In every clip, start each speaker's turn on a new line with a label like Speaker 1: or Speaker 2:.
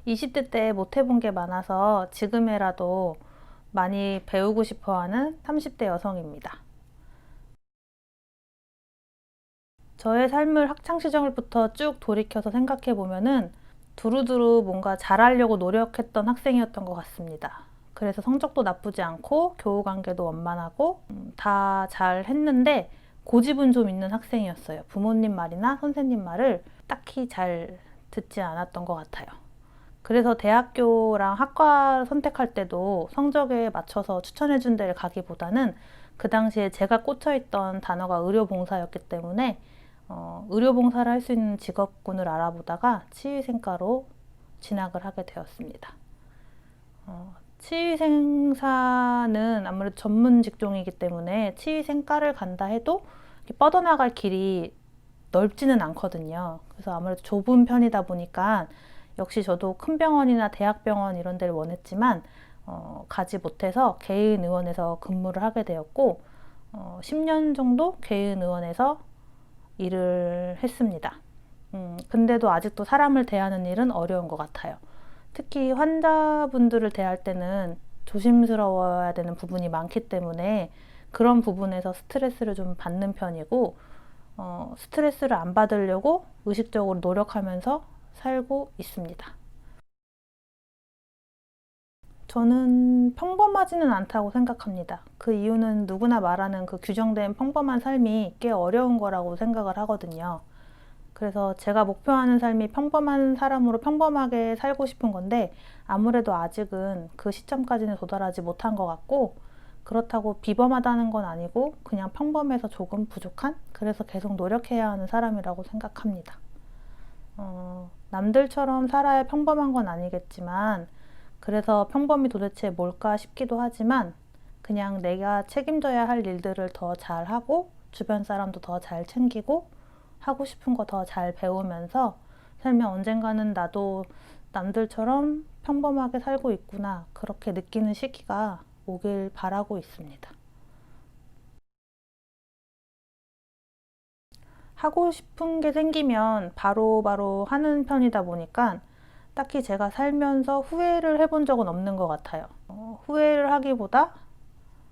Speaker 1: 20대 때 못 해본 게 많아서 지금에라도 많이 배우고 싶어 하는 30대 여성입니다. 저의 삶을 학창 시절부터 쭉 돌이켜서 생각해 보면은 두루두루 뭔가 잘하려고 노력했던 학생이었던 것 같습니다. 그래서 성적도 나쁘지 않고 교우 관계도 원만하고 다 잘했는데 고집은 좀 있는 학생이었어요. 부모님 말이나 선생님 말을 딱히 잘 듣지 않았던 것 같아요. 그래서 대학교랑 학과 선택할 때도 성적에 맞춰서 추천해준 데를 가기보다는 그 당시에 제가 꽂혀있던 단어가 의료봉사였기 때문에 의료봉사를 할 수 있는 직업군을 알아보다가 치위생과로 진학을 하게 되었습니다. 치위생사는 아무래도 전문 직종이기 때문에 치위생과를 간다 해도 뻗어나갈 길이 넓지는 않거든요. 그래서 아무래도 좁은 편이다 보니까 역시 저도 큰 병원이나 대학병원 이런 데를 원했지만 가지 못해서 개인의원에서 근무를 하게 되었고 10년 정도 개인의원에서 일을 했습니다. 근데도 아직도 사람을 대하는 일은 어려운 것 같아요. 특히 환자분들을 대할 때는 조심스러워야 되는 부분이 많기 때문에 그런 부분에서 스트레스를 좀 받는 편이고 스트레스를 안 받으려고 의식적으로 노력하면서 살고 있습니다. 저는 평범하지는 않다고 생각합니다. 그 이유는 누구나 말하는 그 규정된 평범한 삶이 꽤 어려운 거라고 생각을 하거든요. 그래서 제가 목표하는 삶이 평범한 사람으로 평범하게 살고 싶은 건데 아무래도 아직은 그 시점까지는 도달하지 못한 것 같고 그렇다고 비범하다는 건 아니고 그냥 평범해서 조금 부족한? 그래서 계속 노력해야 하는 사람이라고 생각합니다. 남들처럼 살아야 평범한 건 아니겠지만 그래서 평범이 도대체 뭘까 싶기도 하지만 그냥 내가 책임져야 할 일들을 더 잘하고 주변 사람도 더 잘 챙기고 하고 싶은 거 더 잘 배우면서 살면 언젠가는 나도 남들처럼 평범하게 살고 있구나 그렇게 느끼는 시기가 오길 바라고 있습니다. 하고 싶은 게 생기면 바로바로 하는 편이다 보니까 딱히 제가 살면서 후회를 해본 적은 없는 것 같아요. 후회를 하기보다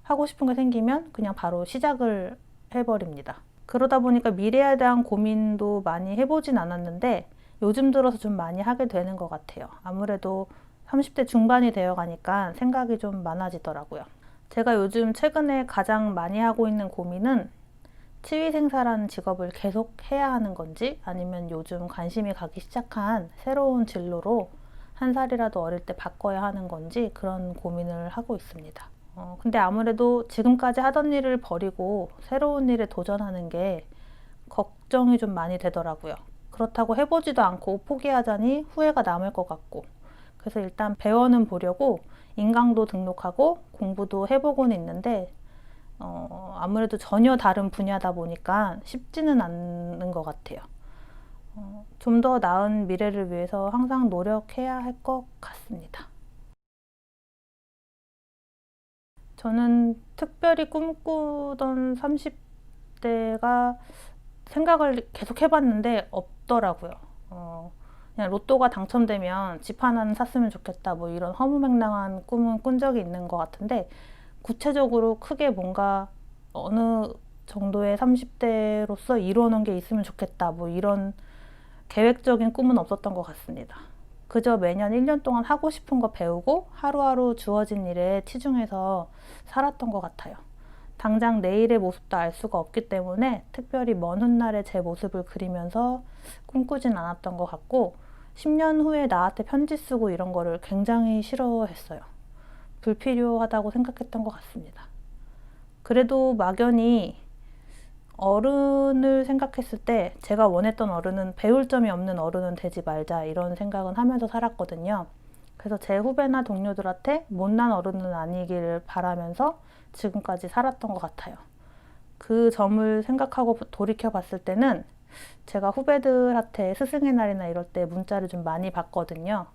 Speaker 1: 하고 싶은 게 생기면 그냥 바로 시작을 해버립니다. 그러다 보니까 미래에 대한 고민도 많이 해보진 않았는데 요즘 들어서 좀 많이 하게 되는 것 같아요. 아무래도 30대 중반이 되어 가니까 생각이 좀 많아지더라고요. 제가 요즘 최근에 가장 많이 하고 있는 고민은 치위생사라는 직업을 계속 해야 하는 건지 아니면 요즘 관심이 가기 시작한 새로운 진로로 한 살이라도 어릴 때 바꿔야 하는 건지 그런 고민을 하고 있습니다. 근데 아무래도 지금까지 하던 일을 버리고 새로운 일에 도전하는 게 걱정이 좀 많이 되더라고요. 그렇다고 해보지도 않고 포기하자니 후회가 남을 것 같고 그래서 일단 배워는 보려고 인강도 등록하고 공부도 해보고는 있는데 아무래도 전혀 다른 분야다 보니까 쉽지는 않는 것 같아요. 좀 더 나은 미래를 위해서 항상 노력해야 할 것 같습니다. 저는 특별히 꿈꾸던 30대가 생각을 계속 해봤는데 없더라고요. 그냥 로또가 당첨되면 집 하나는 샀으면 좋겠다 뭐 이런 허무맹랑한 꿈은 꾼 적이 있는 것 같은데 구체적으로 크게 뭔가 어느 정도의 30대로서 이루어놓은 게 있으면 좋겠다 뭐 이런 계획적인 꿈은 없었던 것 같습니다. 그저 매년 1년 동안 하고 싶은 거 배우고 하루하루 주어진 일에 치중해서 살았던 것 같아요. 당장 내일의 모습도 알 수가 없기 때문에 특별히 먼 훗날의 제 모습을 그리면서 꿈꾸진 않았던 것 같고 10년 후에 나한테 편지 쓰고 이런 거를 굉장히 싫어했어요. 불필요하다고 생각했던 것 같습니다. 그래도 막연히 어른을 생각했을 때 제가 원했던 어른은 배울 점이 없는 어른은 되지 말자 이런 생각은 하면서 살았거든요. 그래서 제 후배나 동료들한테 못난 어른은 아니기를 바라면서 지금까지 살았던 것 같아요. 그 점을 생각하고 돌이켜 봤을 때는 제가 후배들한테 스승의 날이나 이럴 때 문자를 좀 많이 받거든요.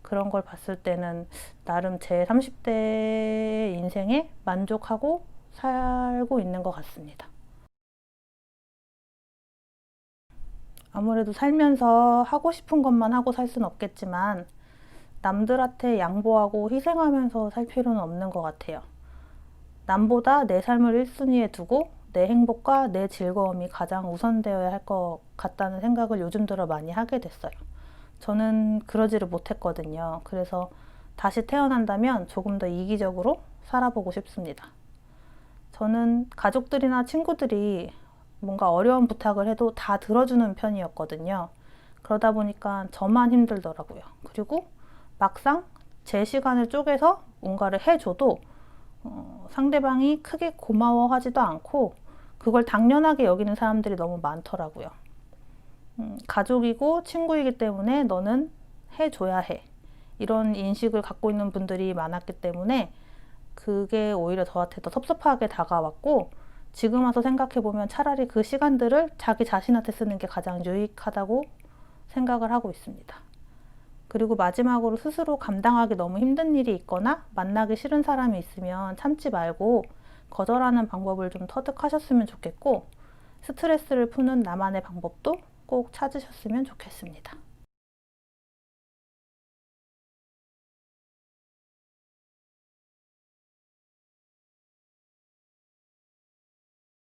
Speaker 1: 그런 걸 봤을 때는 나름 제 30대 인생에 만족하고 살고 있는 것 같습니다. 아무래도 살면서 하고 싶은 것만 하고 살 수는 없겠지만 남들한테 양보하고 희생하면서 살 필요는 없는 것 같아요. 남보다 내 삶을 1순위에 두고 내 행복과 내 즐거움이 가장 우선되어야 할 것 같다는 생각을 요즘 들어 많이 하게 됐어요. 저는 그러지를 못했거든요. 그래서 다시 태어난다면 조금 더 이기적으로 살아보고 싶습니다. 저는 가족들이나 친구들이 뭔가 어려운 부탁을 해도 다 들어주는 편이었거든요. 그러다 보니까 저만 힘들더라고요. 그리고 막상 제 시간을 쪼개서 뭔가를 해줘도 상대방이 크게 고마워하지도 않고 그걸 당연하게 여기는 사람들이 너무 많더라고요. 가족이고 친구이기 때문에 너는 해줘야 해. 이런 인식을 갖고 있는 분들이 많았기 때문에 그게 오히려 저한테 더 섭섭하게 다가왔고, 지금 와서 생각해보면 차라리 그 시간들을 자기 자신한테 쓰는 게 가장 유익하다고 생각을 하고 있습니다. 그리고 마지막으로 스스로 감당하기 너무 힘든 일이 있거나 만나기 싫은 사람이 있으면 참지 말고 거절하는 방법을 좀 터득하셨으면 좋겠고, 스트레스를 푸는 나만의 방법도 꼭 찾으셨으면 좋겠습니다.